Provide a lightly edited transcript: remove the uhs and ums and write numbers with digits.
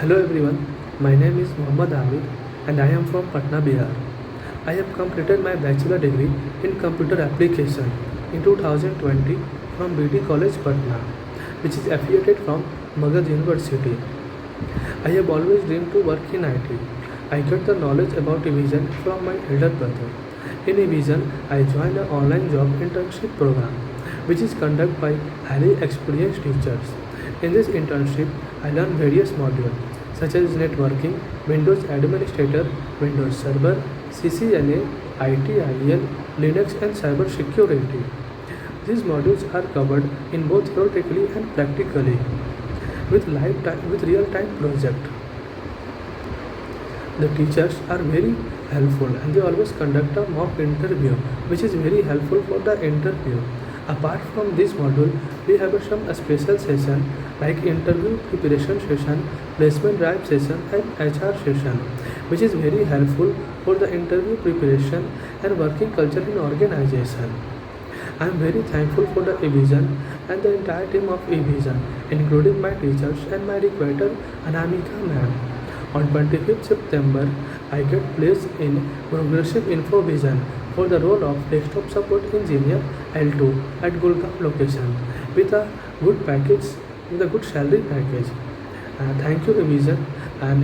Hello everyone, my name is Mohammad Aamir and I am from Patna, Bihar. I have completed my bachelor degree in computer application in 2020 from BD College, Patna, which is affiliated from Magad University. I have always dreamed to work in IT. I got the knowledge about Evision from my elder brother. In Evision, I joined an online job internship program, which is conducted by highly experienced teachers. In this internship, I learned various modules such as networking, Windows Administrator, Windows Server, CCNA, ITIL, Linux and cyber security. These modules are covered in both theoretically and practically with real-time project. The teachers are very helpful and they always conduct a mock interview which is very helpful for the interview. Apart from this module, we have some special session like interview preparation session, placement drive session and HR session which is very helpful for the interview preparation and working culture in organization. I am very thankful for the Evision and the entire team of Evision, including my teachers and my recruiter Anamika ma'am. On 25th September, I get placed in Progressive Infovision for the role of desktop support engineer L2 at Gurgaon location with a good package, with a good salary package. Thank you Evision and